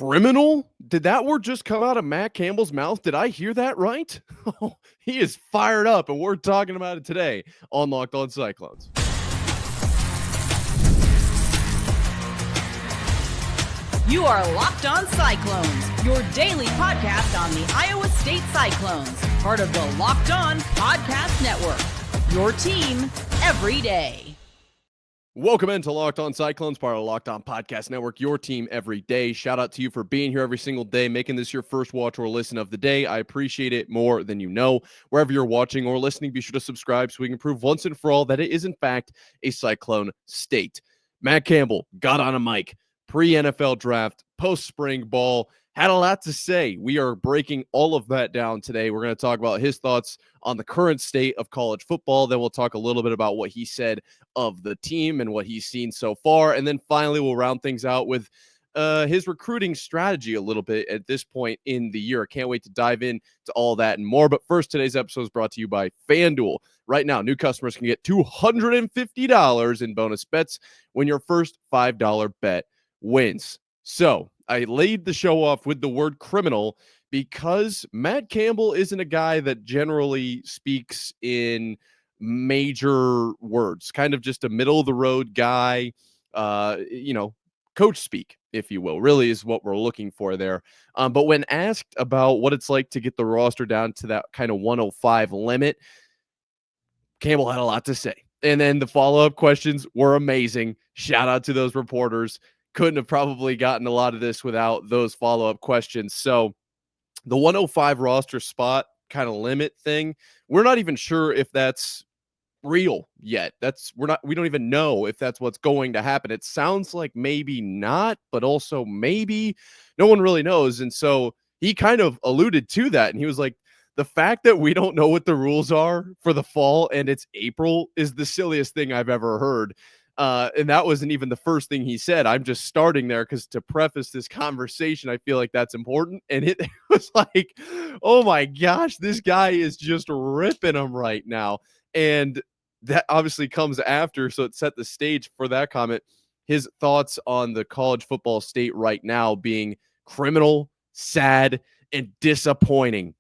Criminal? Did that word just come out of Matt Campbell's mouth? Did I hear that right? He is fired up, and we're talking about it today on Locked On Cyclones. You are Locked On Cyclones, your daily podcast on the Iowa State Cyclones, part of the Locked On Podcast Network, your team every day. Welcome into Locked On Cyclones, part of the Locked On Podcast Network, your team every day. Shout out to you for being here every single day, making this your first watch or listen of the day. I appreciate it more than you know. Wherever you're watching or listening, be sure to subscribe so we can prove once and for all that it is, in fact, a Cyclone state. Matt Campbell got on a mic, pre-NFL draft, post-spring ball, had a lot to say. We are breaking all of that down today. We're going to talk about his thoughts on the current state of college football. Then we'll talk a little bit about what he said of the team and what he's seen so far. And then finally, we'll round things out with his recruiting strategy a little bit at this point in the year. I can't wait to dive into all that and more. But first, today's episode is brought to you by FanDuel. Right now, new customers can get $250 in bonus bets when your first $5 bet wins. So I laid the show off with the word criminal because Matt Campbell isn't a guy that generally speaks in major words, kind of just a middle of the road guy, coach speak, if you will, really is what we're looking for there. But when asked about what it's like to get the roster down to that kind of 105 limit, Campbell had a lot to say. And then the follow-up questions were amazing. Shout out to those reporters. Couldn't have probably gotten a lot of this without those follow-up questions. So the 105 roster spot kind of limit thing, we're not even sure if that's real yet. We don't even know if that's what's going to happen. It sounds like maybe not, but also maybe. No one really knows. And so he kind of alluded to that. And he was like, the fact that we don't know what the rules are for the fall and it's April is the silliest thing I've ever heard. And that wasn't even the first thing he said. I'm just starting there because to preface this conversation, I feel like that's important. And it was like, oh my gosh, this guy is just ripping him right now. And that obviously comes after. So it set the stage for that comment. His thoughts on the college football state right now being criminal, sad, and disappointing.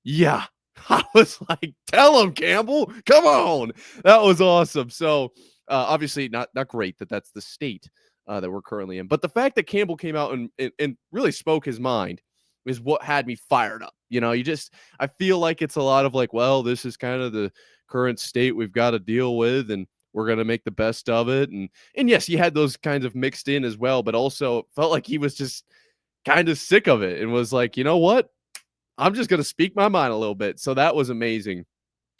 Yeah. I was like, tell him, Campbell, come on. That was awesome. So obviously not great that's the state that we're currently in. But the fact that Campbell came out and really spoke his mind is what had me fired up. I feel like it's a lot of like, well, this is kind of the current state we've got to deal with, and we're going to make the best of it. And yes, he had those kinds of mixed in as well, but also felt like he was just kind of sick of it and was like, you know what? I'm just going to speak my mind a little bit. So that was amazing.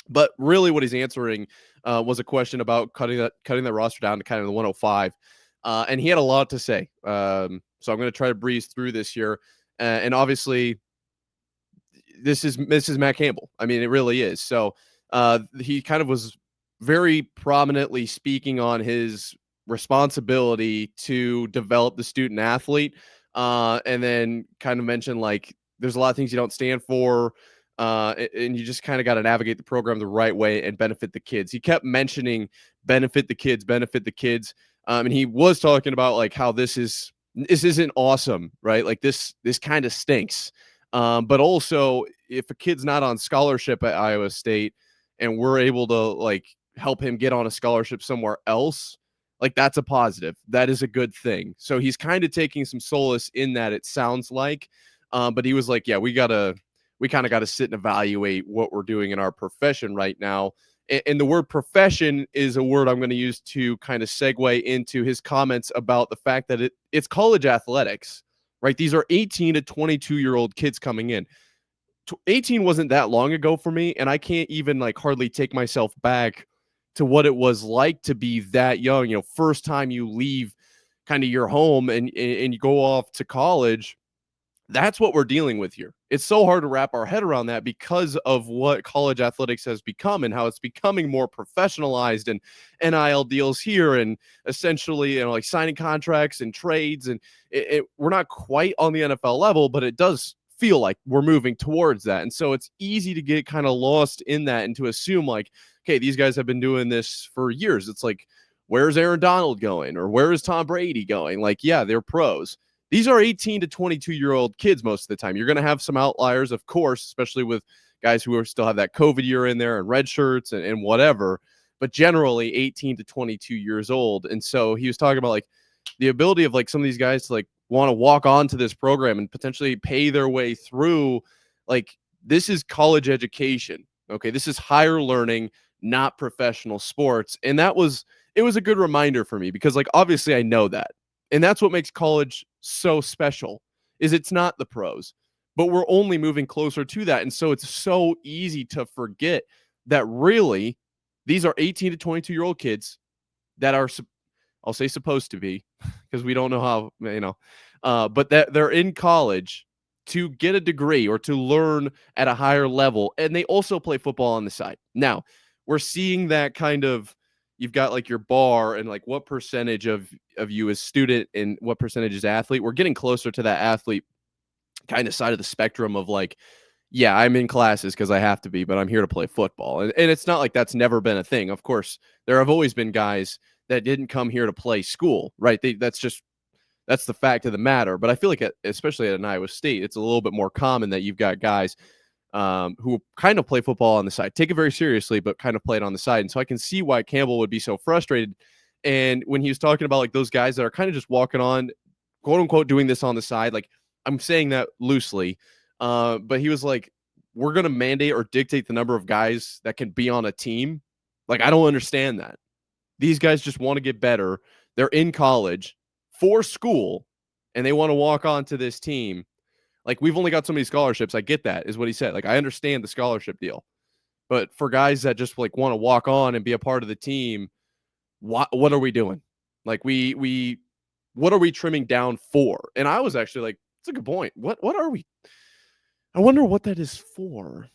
But really what he's answering was a question about cutting that roster down to kind of the 105. And he had a lot to say. So I'm going to try to breeze through this here. And obviously, this is Matt Campbell. I mean, it really is. So he kind of was very prominently speaking on his responsibility to develop the student athlete. And then kind of mentioned like there's a lot of things you don't stand for. And you just kind of got to navigate the program the right way and benefit the kids. He kept mentioning benefit the kids. And he was talking about like how this isn't awesome, right? Like this kind of stinks. But also if a kid's not on scholarship at Iowa State and we're able to like help him get on a scholarship somewhere else, like that's a positive. That is a good thing. So he's kind of taking some solace in that, it sounds like. But he was like, yeah, we kind of got to sit and evaluate what we're doing in our profession right now. And the word profession is a word I'm going to use to kind of segue into his comments about the fact that it's college athletics, right? These are 18 to 22-year-old kids coming in. 18 wasn't that long ago for me, and I can't even like hardly take myself back to what it was like to be that young. First time you leave kind of your home and you go off to college. That's what we're dealing with here. It's so hard to wrap our head around that because of what college athletics has become and how it's becoming more professionalized, and NIL deals here and essentially, like signing contracts and trades. And we're not quite on the NFL level, but it does feel like we're moving towards that. And so it's easy to get kind of lost in that and to assume like, okay, these guys have been doing this for years. It's like, where's Aaron Donald going? Or where is Tom Brady going? Like, yeah, they're pros. These are 18 to 22-year-old kids most of the time. You're going to have some outliers, of course, especially with guys who still have that COVID year in there and red shirts and whatever, but generally 18 to 22 years old. And so he was talking about like the ability of like some of these guys to like want to walk onto this program and potentially pay their way through. Like, this is college education. Okay. This is higher learning, not professional sports. And it was a good reminder for me because like, obviously I know that. And that's what makes college so special is it's not the pros, but we're only moving closer to that. And so it's so easy to forget that really these are 18 to 22-year-old kids that are, I'll say supposed to be, because we don't know how, but that they're in college to get a degree or to learn at a higher level. And they also play football on the side. Now, we're seeing that kind of, you've got like your bar and like what percentage of you is student and what percentage is athlete. We're getting closer to that athlete kind of side of the spectrum of like, yeah, I'm in classes because I have to be, but I'm here to play football. And it's not like that's never been a thing. Of course, there have always been guys that didn't come here to play school, right? That's the fact of the matter. But I feel like, especially at an Iowa State, it's a little bit more common that you've got guys who kind of play football on the side, take it very seriously, but kind of play it on the side. And so I can see why Campbell would be so frustrated. And when he was talking about like those guys that are kind of just walking on, quote unquote, doing this on the side, like I'm saying that loosely, but he was like, we're going to mandate or dictate the number of guys that can be on a team. Like, I don't understand that. These guys just want to get better. They're in college for school and they want to walk onto this team. Like, we've only got so many scholarships. I get that, is what he said. Like, I understand the scholarship deal. But for guys that just like want to walk on and be a part of the team, what are we doing? Like, what are we trimming down for? And I was actually like, it's a good point. What are we? I wonder what that is for.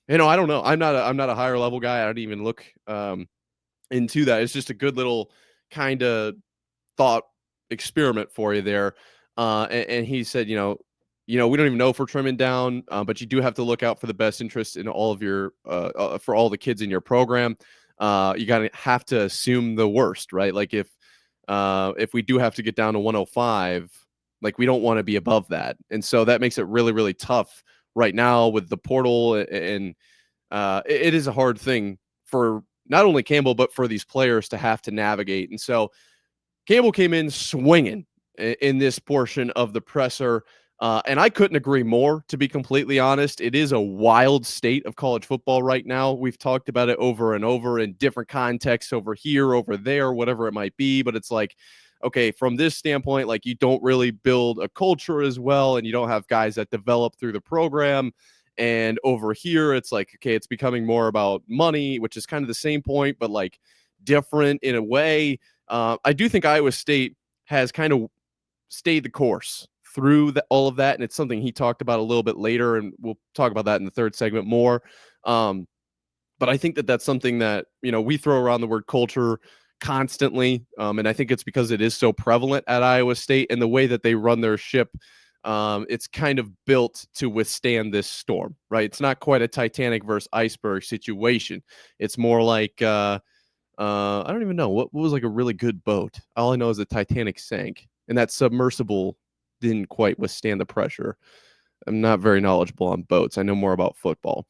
I don't know. I'm not a higher level guy. I don't even look into that. It's just a good little kind of thought experiment for you there. And he said, we don't even know if we're trimming down, but you do have to look out for the best interest in all of your, for all the kids in your program. You have to assume the worst, right? Like if we do have to get down to 105, like we don't want to be above that. And so that makes it really, really tough right now with the portal. And it is a hard thing for not only Campbell, but for these players to have to navigate. And so Campbell came in swinging in this portion of the presser. And I couldn't agree more, to be completely honest. It is a wild state of college football right now. We've talked about it over and over in different contexts, over here, over there, whatever it might be. But it's like, okay, from this standpoint, like you don't really build a culture as well, and you don't have guys that develop through the program. And over here, it's like, okay, it's becoming more about money, which is kind of the same point, but like different in a way. I do think Iowa State has kind of stayed the course through all of that, and it's something he talked about a little bit later, and we'll talk about that in the third segment more. But I think that that's something that we throw around the word culture constantly, and I think it's because it is so prevalent at Iowa State and the way that they run their ship. It's kind of built to withstand this storm, right? It's not quite a Titanic versus iceberg situation. It's more like I don't even know what was like a really good boat. All I know is the Titanic sank, and that submersible didn't quite withstand the pressure. I'm not very knowledgeable on boats. I know more about football.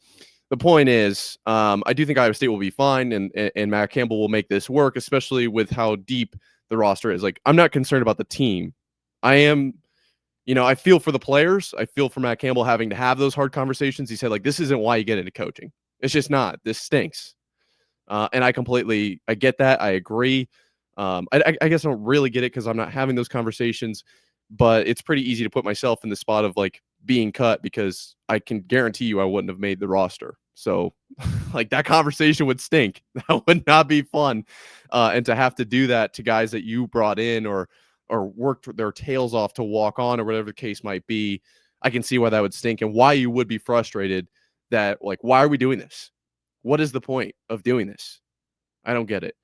The point is, I do think Iowa State will be fine, and Matt Campbell will make this work, especially with how deep the roster is. Like, I'm not concerned about the team. I am, I feel for the players. I feel for Matt Campbell having to have those hard conversations. He said, like, this isn't why you get into coaching. It's just not. This stinks. And I get that. I agree. I guess I don't really get it because I'm not having those conversations, but it's pretty easy to put myself in the spot of like being cut because I can guarantee you I wouldn't have made the roster. So like that conversation would stink. That would not be fun. And to have to do that to guys that you brought in or worked their tails off to walk on or whatever the case might be, I can see why that would stink and why you would be frustrated that like, why are we doing this? What is the point of doing this? I don't get it.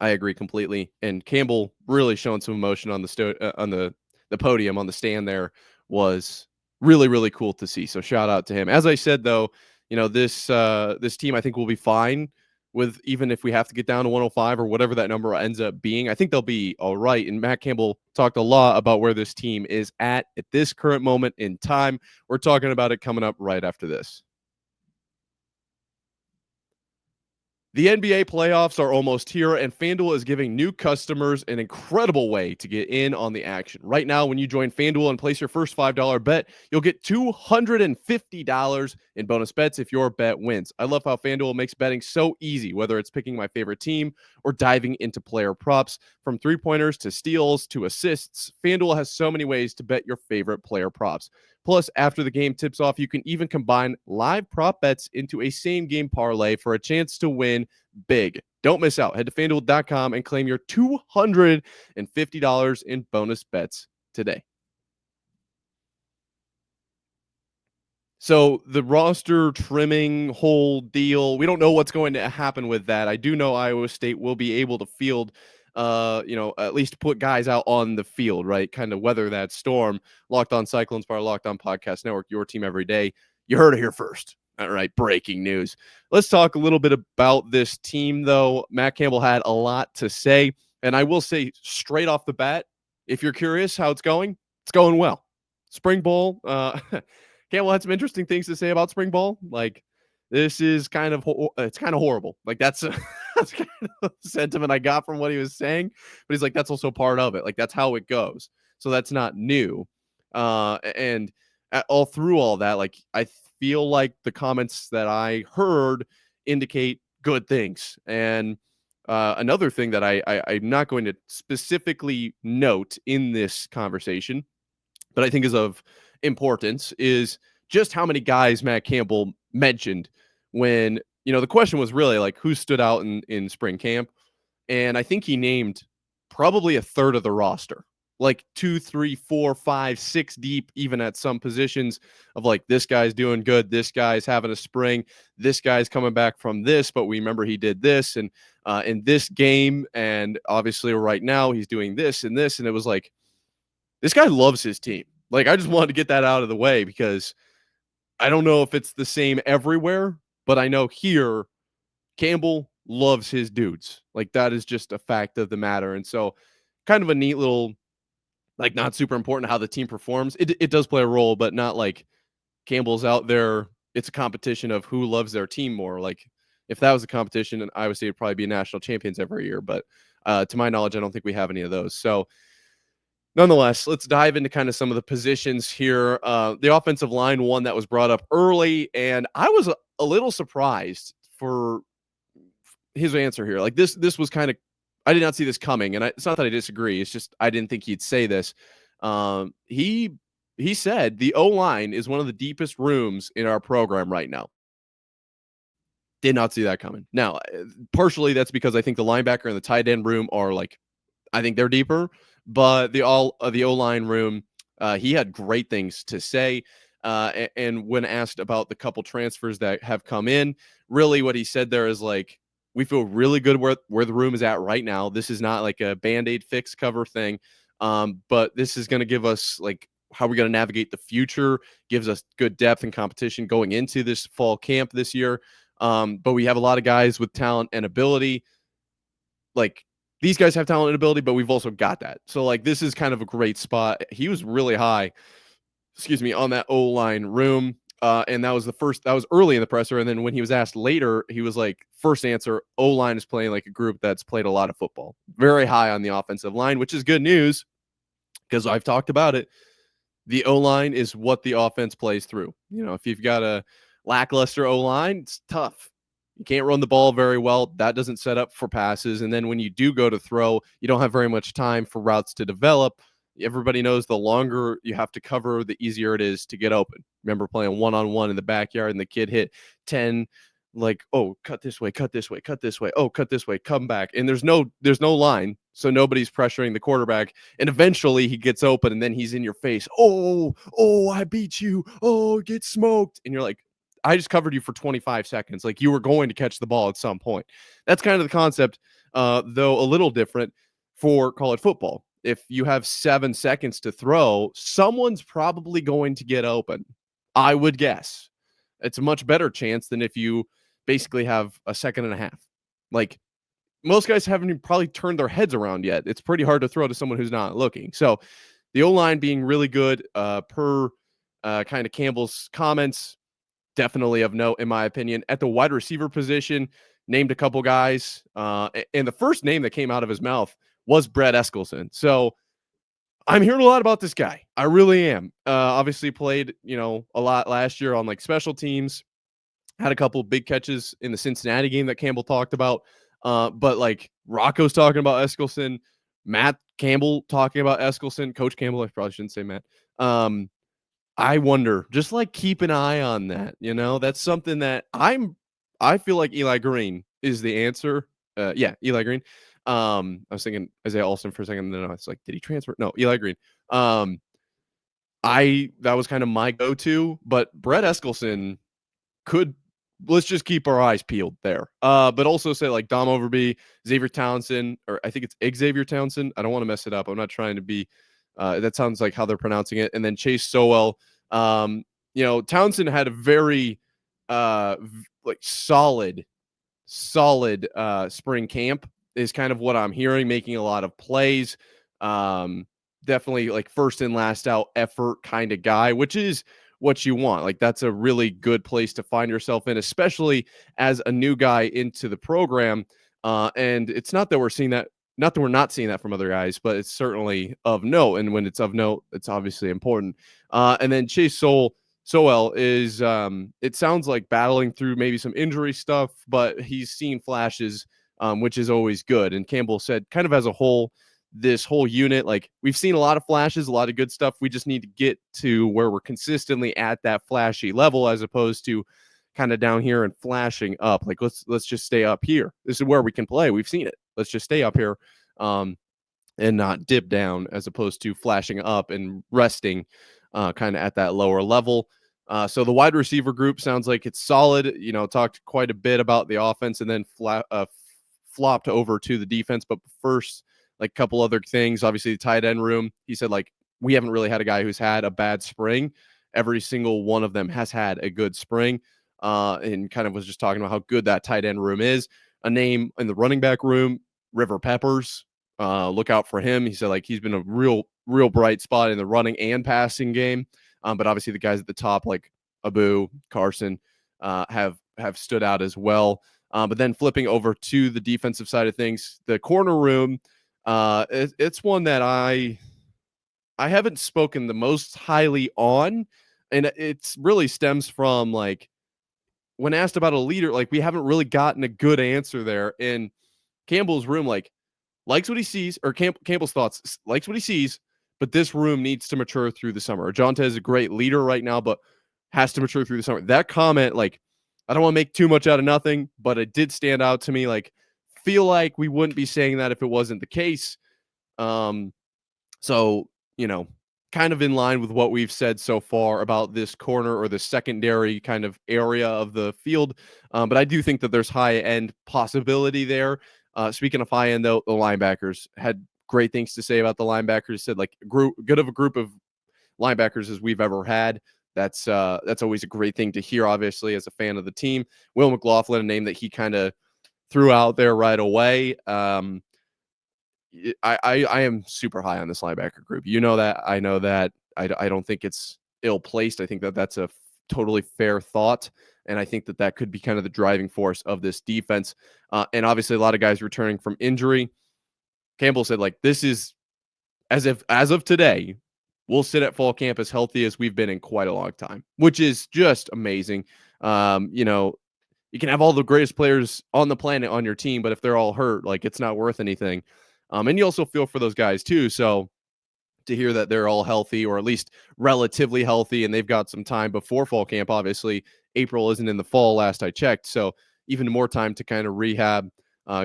I agree completely. And Campbell really showing some emotion on the podium on the stand there was really, really cool to see. So shout out to him. As I said, though, this team I think will be fine. with even if we have to get down to 105 or whatever that number ends up being. I think they'll be all right. And Matt Campbell talked a lot about where this team is at this current moment in time. We're talking about it coming up right after this. The NBA playoffs are almost here, and FanDuel is giving new customers an incredible way to get in on the action. Right now, when you join FanDuel and place your first $5 bet, you'll get $250 in bonus bets if your bet wins. I love how FanDuel makes betting so easy, whether it's picking my favorite team or diving into player props. From three-pointers to steals to assists, FanDuel has so many ways to bet your favorite player props. Plus, after the game tips off, you can even combine live prop bets into a same-game parlay for a chance to win big. Don't miss out. Head to FanDuel.com and claim your $250 in bonus bets today. So the roster trimming whole deal, we don't know what's going to happen with that. I do know Iowa State will be able to field at least put guys out on the field, right? Kind of weather that storm. Locked On Cyclones, part of Locked On Podcast Network, your team every day. You heard it here first. All right, breaking news. Let's talk a little bit about this team, though. Matt Campbell had a lot to say, and I will say straight off the bat, if you're curious how it's going well. Spring ball, Campbell had some interesting things to say about spring ball. Like, this is kind of horrible. Like, that's that's kind of the sentiment I got from what he was saying. But he's like, that's also part of it. Like, that's how it goes. So that's not new. And all through all that, like, I feel like the comments that I heard indicate good things. And another thing that I'm not going to specifically note in this conversation, but I think is of importance, is just how many guys Matt Campbell mentioned when, the question was really like who stood out in spring camp. And I think he named probably a third of the roster, like 2, 3, 4, 5, 6 deep, even at some positions of like, this guy's doing good. This guy's having a spring. This guy's coming back from this, but we remember he did this and in this game. And obviously right now he's doing this and this. And it was like, this guy loves his team. Like, I just wanted to get that out of the way because I don't know if it's the same everywhere, but I know here Campbell loves his dudes. Like, that is just a fact of the matter. And so kind of a neat little, like, not super important how the team performs. It does play a role, but not like Campbell's out there. It's a competition of who loves their team more. Like, if that was a competition, then Iowa State would probably be national champions every year. But to my knowledge, I don't think we have any of those. So nonetheless, let's dive into kind of some of the positions here. The offensive line, one that was brought up early, and I was a little surprised for his answer here. Like, this was kind of, I did not see this coming, and it's not that I disagree. It's just I didn't think he'd say this. He said the O-line is one of the deepest rooms in our program right now. Did not see that coming. Now, partially that's because I think the linebacker and the tight end room are like, I think they're deeper. But the O-line room, he had great things to say. And when asked about the couple transfers that have come in, really what he said there is like, we feel really good where the room is at right now. This is not like a Band-Aid fix cover thing. But this is going to give us like how we're going to navigate the future, gives us good depth and competition going into this fall camp this year. But we have a lot of guys with talent and ability. Like, these guys have talent and ability, but we've also got that. So, like, this is kind of a great spot. He was really high, on that O-line room. And that was early in the presser. And then when he was asked later, he was like, first answer, O-line is playing like a group that's played a lot of football. Very high on the offensive line, which is good news because I've talked about it. The O-line is what the offense plays through. If you've got a lackluster O-line, it's tough. You can't run the ball very well. That doesn't set up for passes. And then when you do go to throw, you don't have very much time for routes to develop. Everybody knows the longer you have to cover, the easier it is to get open. Remember playing one-on-one in the backyard and the kid hit 10, like, oh, cut this way, cut this way, cut this way. Oh, cut this way, come back. And there's no line. So nobody's pressuring the quarterback. And eventually he gets open and then he's in your face. Oh, I beat you. Oh, get smoked. And you're like, I just covered you for 25 seconds. Like, you were going to catch the ball at some point. That's kind of the concept, though a little different for college football. If you have 7 seconds to throw, someone's probably going to get open, I would guess. It's a much better chance than if you basically have a second and a half. like most guys haven't even probably turned their heads around yet. It's pretty hard to throw to someone who's not looking. So the O-line being really good per kind of Campbell's comments, definitely of note in my opinion. At the wide receiver position, named a couple guys, and the first name that came out of his mouth was Brett Eskelson. So I'm hearing a lot about this guy. I really am. Obviously played, a lot last year on like special teams. Had a couple big catches in the Cincinnati game that Campbell talked about. But like Rocco's talking about Eskelson, Matt Campbell talking about Eskelson, Coach Campbell. I probably shouldn't say Matt. I wonder, just like keep an eye on that. That's something that I feel like Eli Green is the answer. Yeah, Eli Green. I was thinking Isaiah Alston for a second. No, it's like, did he transfer? No, Eli Green. That was kind of my go-to, but Brett Eskelson could, let's just keep our eyes peeled there. But also say like Dom Overby, Xavier Townsend, or I think it's Xavier Townsend. I don't want to mess it up. I'm not trying to be, that sounds like how they're pronouncing it. And then Chase Sowell. Townsend had a very like solid spring camp is kind of what I'm hearing, making a lot of plays. Definitely like first and last out effort kind of guy, which is what you want. Like that's a really good place to find yourself in, especially as a new guy into the program. And it's not that we're seeing that, not that we're not seeing that from other guys, but it's certainly of note. And when it's of note, it's obviously important. And then Chase Sowell is, it sounds like battling through maybe some injury stuff, but he's seen flashes, which is always good. And Campbell said kind of as a whole, this whole unit, like we've seen a lot of flashes, a lot of good stuff. We just need to get to where we're consistently at that flashy level as opposed to kind of down here and flashing up. Like let's just stay up here. This is where we can play. We've seen it. Let's just stay up here and not dip down as opposed to flashing up and resting kind of at that lower level. So the wide receiver group sounds like it's solid. Talked quite a bit about the offense and then flopped over to the defense. But first, like a couple other things, obviously the tight end room. He said, like, we haven't really had a guy who's had a bad spring. Every single one of them has had a good spring. And kind of was just talking about how good that tight end room is. A name in the running back room, River Peppers. Look out for him. He said, like, he's been a real bright spot in the running and passing game. But obviously the guys at the top, like Abu, Carson, have stood out as well. But then flipping over to the defensive side of things, the corner room, it's one that I haven't spoken the most highly on, and it's really stems from like when asked about a leader, like we haven't really gotten a good answer there. In Campbell's room, like likes what he sees, or Campbell's thoughts, likes what he sees, but this room needs to mature through the summer. Jonte is a great leader right now, but has to mature through the summer. That comment, like, I don't want to make too much out of nothing, but it did stand out to me. Like, feel like we wouldn't be saying that if it wasn't the case. So, kind of in line with what we've said so far about this corner or the secondary kind of area of the field. But I do think that there's high end possibility there. Speaking of high end, though, the linebackers had great things to say about the linebackers. Said like good of a group of linebackers as we've ever had. That's always a great thing to hear, obviously, as a fan of the team. Will McLaughlin, a name that he kind of threw out there right away. I am super high on this linebacker group. You know that. I know that. I don't think it's ill-placed. I think that that's a totally fair thought. And I think that that could be kind of the driving force of this defense. And obviously a lot of guys returning from injury. Campbell said, like, this is as of today, we'll sit at fall camp as healthy as we've been in quite a long time, which is just amazing. You can have all the greatest players on the planet on your team, but if they're all hurt, like it's not worth anything. And you also feel for those guys too. So to hear that they're all healthy, or at least relatively healthy, and they've got some time before fall camp. Obviously, April isn't in the fall, last I checked. So even more time to kind of rehab,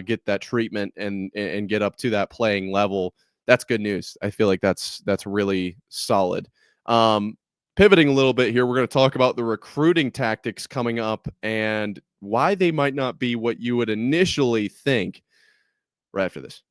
get that treatment and get up to that playing level. That's good news. I feel like that's really solid. Pivoting a little bit here, we're going to talk about the recruiting tactics coming up and why they might not be what you would initially think right after this.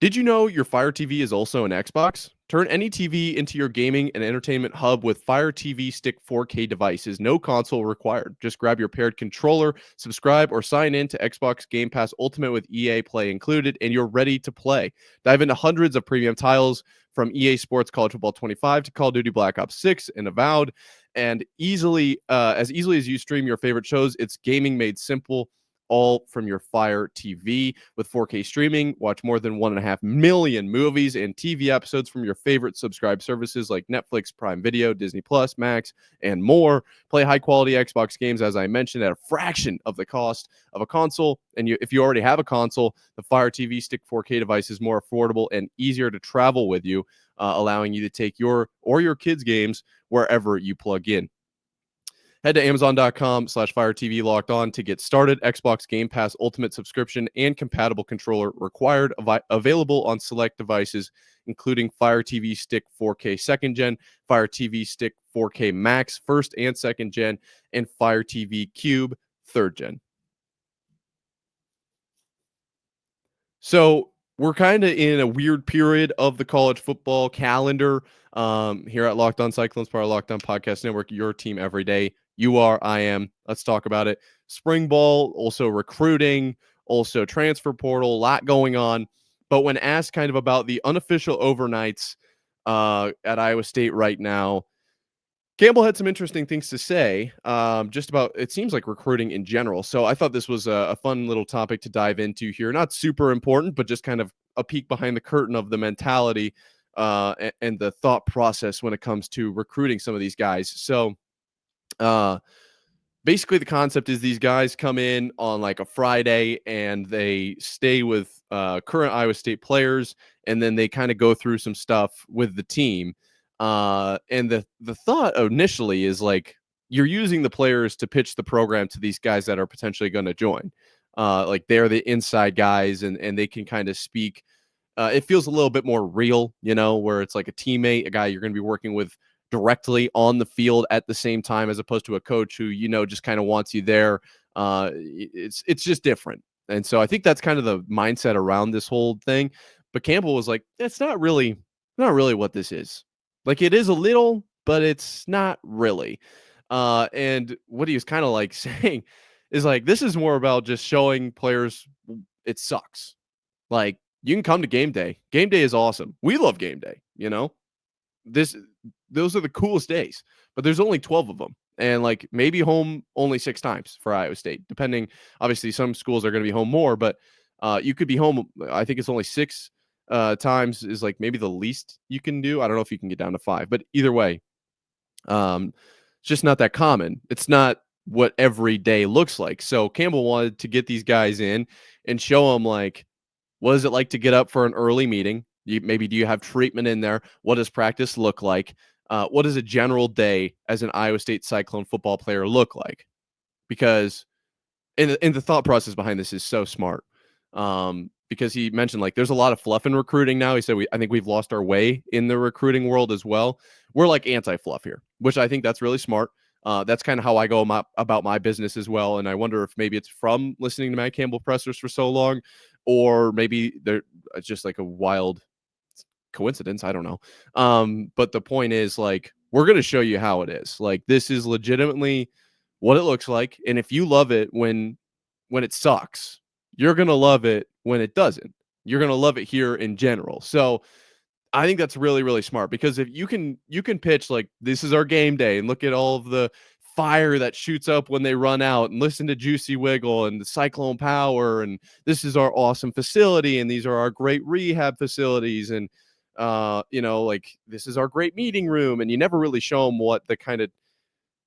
Did you know your Fire TV is also an Xbox? Turn any TV into your gaming and entertainment hub with Fire TV Stick 4K devices. No console required. Just grab your paired controller, subscribe, or sign in to Xbox Game Pass Ultimate with EA Play included, and you're ready to play. Dive into hundreds of premium titles from EA Sports College Football 25 to Call of Duty Black Ops 6 and Avowed, and easily as you stream your favorite shows. It's gaming made simple, all from your Fire TV. With 4K streaming, watch more than 1.5 million movies and TV episodes from your favorite subscribed services like Netflix, Prime Video, Disney Plus, Max, and more. Play high-quality Xbox games, as I mentioned, at a fraction of the cost of a console. And if you already have a console, the Fire TV Stick 4K device is more affordable and easier to travel with you, allowing you to take your or your kids' games wherever you plug in. Head to Amazon.com/Fire TV Locked On to get started. Xbox Game Pass Ultimate subscription and compatible controller required. Available on select devices, including Fire TV Stick 4K 2nd Gen, Fire TV Stick 4K Max 1st and 2nd Gen, and Fire TV Cube 3rd Gen. So we're kind of in a weird period of the college football calendar here at Locked On Cyclones, part of Locked On Podcast Network, your team every day. You are, I am. Let's talk about it. Spring ball, also recruiting, also transfer portal, a lot going on. But when asked kind of about the unofficial overnights at Iowa State right now, Campbell had some interesting things to say just about, it seems like, recruiting in general. So I thought this was a fun little topic to dive into here. Not super important, but just kind of a peek behind the curtain of the mentality and the thought process when it comes to recruiting some of these guys. So basically the concept is these guys come in on like a Friday and they stay with current Iowa State players, and then they kind of go through some stuff with the team. And the thought initially is like, you're using the players to pitch the program to these guys that are potentially going to join. Like they're the inside guys, and they can kind of speak. It feels a little bit more real, where it's like a teammate, a guy you're going to be working with directly on the field at the same time, as opposed to a coach who, just kind of wants you there. It's just different. And so I think that's kind of the mindset around this whole thing. But Campbell was like, that's not really what this is. Like, it is a little, but it's not really. And what he was kind of like saying is like, this is more about just showing players it sucks. Like, you can come to game day. Game day is awesome. We love game day, those are the coolest days, but there's only 12 of them. And like maybe home only 6 times for Iowa State, depending. Obviously, some schools are going to be home more, but you could be home. I think it's only 6 times is like maybe the least you can do. I don't know if you can get down to 5, but either way, it's just not that common. It's not what every day looks like. So Campbell wanted to get these guys in and show them like, what is it like to get up for an early meeting? Maybe do you have treatment in there? What does practice look like? What does a general day as an Iowa State Cyclone football player look like? Because and the thought process behind this is so smart. Because he mentioned like there's a lot of fluff in recruiting now. He said I think we've lost our way in the recruiting world as well. We're like anti-fluff here, which I think that's really smart. That's kind of how I go about my business as well. And I wonder if maybe it's from listening to Matt Campbell pressers for so long, or maybe it's just like a wild coincidence. I don't know. But the point is, like, we're going to show you how it is. Like, this is legitimately what it looks like. And if you love it when it sucks, you're going to love it when it doesn't. You're going to love it here in general. So I think that's really, really smart, because if you can pitch like, this is our game day, and look at all of the fire that shoots up when they run out, and listen to Juicy Wiggle and the Cyclone Power, and this is our awesome facility, and these are our great rehab facilities, and like, this is our great meeting room, and you never really show them what the kind of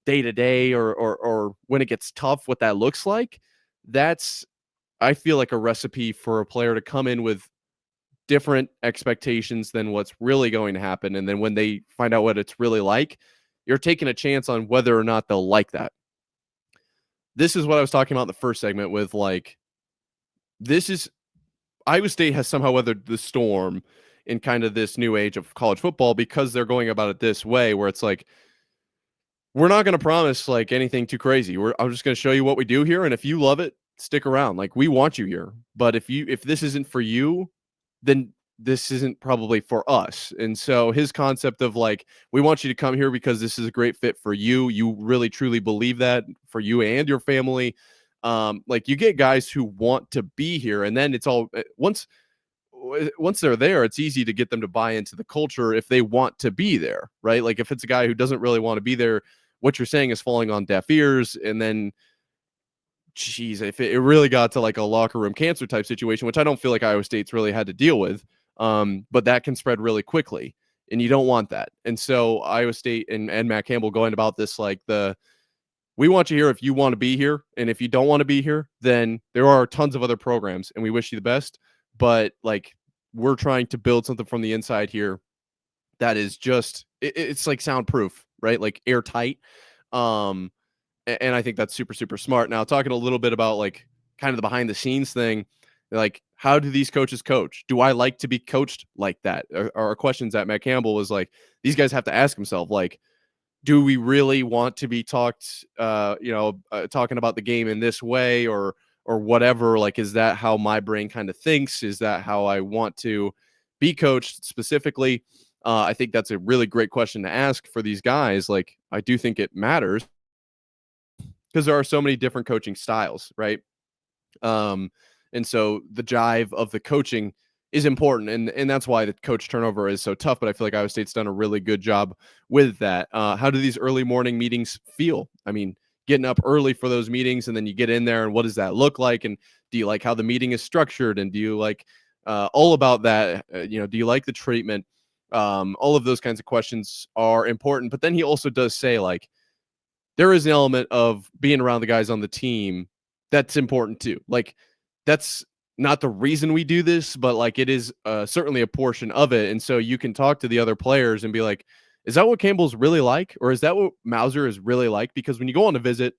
day-to-day or when it gets tough, what that looks like. That's, I feel like, a recipe for a player to come in with different expectations than what's really going to happen. And then when they find out what it's really like, you're taking a chance on whether or not they'll like that. This is what I was talking about in the first segment with, like, this is Iowa State has somehow weathered the storm in kind of this new age of college football, because they're going about it this way, where it's like, we're not going to promise like anything too crazy. I'm just going to show you what we do here. And if you love it, stick around. Like, we want you here. But if this isn't for you, then this isn't probably for us. And so his concept of like, we want you to come here because this is a great fit for you. You really truly believe that for you and your family. Like you get guys who want to be here, and then it's all once they're there, it's easy to get them to buy into the culture if they want to be there, right? Like if it's a guy who doesn't really want to be there, what you're saying is falling on deaf ears. And then, geez, if it really got to like a locker room cancer type situation, which I don't feel like Iowa State's really had to deal with, but that can spread really quickly, and you don't want that. And so Iowa State and Matt Campbell going about this like we want you here if you want to be here, and if you don't want to be here, then there are tons of other programs, and we wish you the best. But like we're trying to build something from the inside here that is just it's like soundproof, right? Like airtight. Um, and I think that's super, super smart. Now, talking a little bit about like kind of the behind the scenes thing, like how do these coaches coach? Do I like to be coached like that? Are questions that Matt Campbell was like, these guys have to ask himself, like, do we really want to be talking about the game in this way or whatever? Like, is that how my brain kind of thinks? Is that how I want to be coached specifically? I think that's a really great question to ask for these guys. Like, I do think it matters because there are so many different coaching styles, right? And so the jive of the coaching is important, and that's why the coach turnover is so tough. But I feel like Iowa State's done a really good job with that. How do these early morning meetings feel? I mean, getting up early for those meetings, and then you get in there, and what does that look like? And do you like how the meeting is structured? And do you like all about that? Do you like the treatment? All of those kinds of questions are important. But then he also does say like, there is an element of being around the guys on the team that's important too. Like that's not the reason we do this, but like it is certainly a portion of it. And so you can talk to the other players and be like, is that what Campbell's really like? Or is that what Mauser is really like? Because when you go on a visit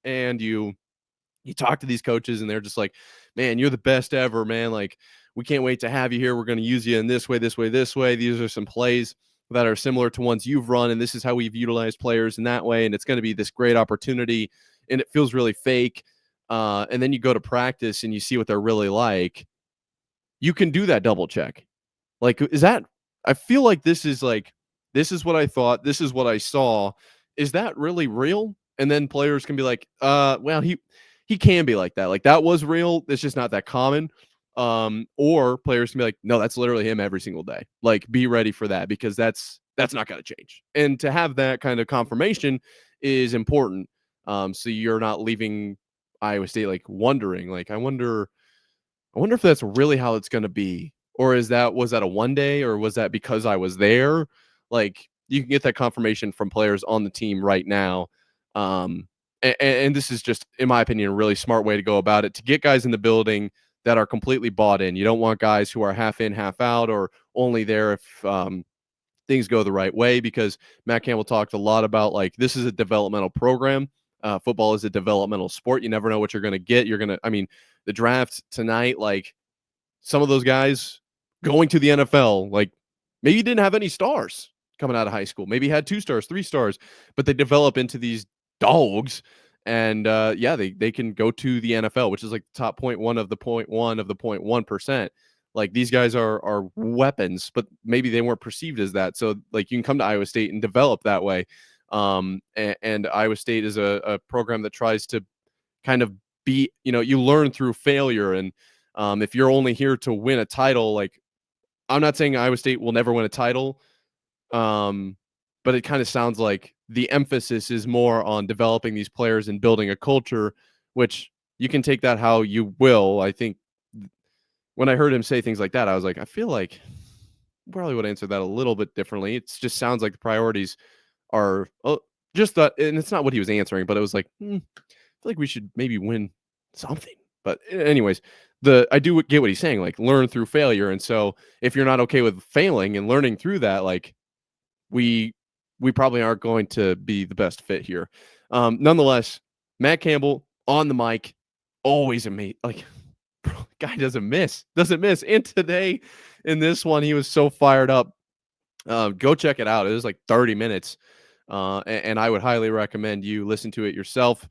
and you talk to these coaches and they're just like, man, you're the best ever, man. Like, we can't wait to have you here. We're going to use you in this way, this way, this way. These are some plays that are similar to ones you've run, and this is how we've utilized players in that way. And it's going to be this great opportunity, and it feels really fake. And then you go to practice and you see what they're really like. You can do that double check. Like, is that? I feel like this is what I thought. This is what I saw. Is that really real? And then players can be like, well, he can be like that. Like that was real. It's just not that common. Or players can be like, no, that's literally him every single day. Like, be ready for that because that's not going to change. And to have that kind of confirmation is important. So you're not leaving Iowa State like wondering, like, I wonder if that's really how it's going to be, or was that a one day, or was that because I was there? Like, you can get that confirmation from players on the team right now. And this is just, in my opinion, a really smart way to go about it, to get guys in the building that are completely bought in. You don't want guys who are half in, half out, or only there if things go the right way, because Matt Campbell talked a lot about, like, this is a developmental program. Football is a developmental sport. You never know what you're going to get. The draft tonight, like, some of those guys going to the NFL, like, maybe didn't have any stars coming out of high school. Maybe had 2 stars, 3 stars, but they develop into these dogs. And they can go to the NFL, which is like the top 0.1 of the 0.1 of the 0.1%. Like, these guys are weapons, but maybe they weren't perceived as that. So like, you can come to Iowa State and develop that way. And Iowa State is a program that tries to kind of be, you learn through failure. And if you're only here to win a title, like, I'm not saying Iowa State will never win a title, but it kind of sounds like the emphasis is more on developing these players and building a culture, which you can take that how you will. I think when I heard him say things like that, I was like, I feel like I probably would answer that a little bit differently. It just sounds like the priorities are just that, and it's not what he was answering, but it was like, I feel like we should maybe win something. But anyways, I do get what he's saying, like, learn through failure. And so if you're not okay with failing and learning through that, like, we probably aren't going to be the best fit here. Nonetheless, Matt Campbell on the mic, always amazing. Like, bro, guy doesn't miss. And today in this one, he was so fired up. Go check it out. It was like 30 minutes. And I would highly recommend you listen to it yourself.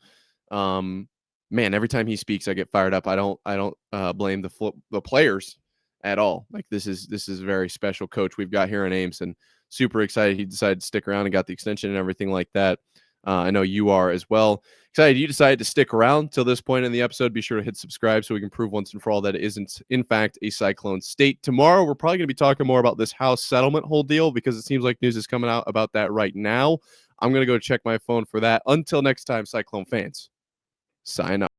Man, every time he speaks, I get fired up. I don't blame the players at all. Like this is a very special coach we've got here in Ames, and super excited he decided to stick around and got the extension and everything like that. I know you are as well. Excited you decided to stick around till this point in the episode. Be sure to hit subscribe so we can prove once and for all that it isn't, in fact, a Cyclone state. Tomorrow, we're probably going to be talking more about this house settlement whole deal because it seems like news is coming out about that right now. I'm going to go check my phone for that. Until next time, Cyclone fans, sign up.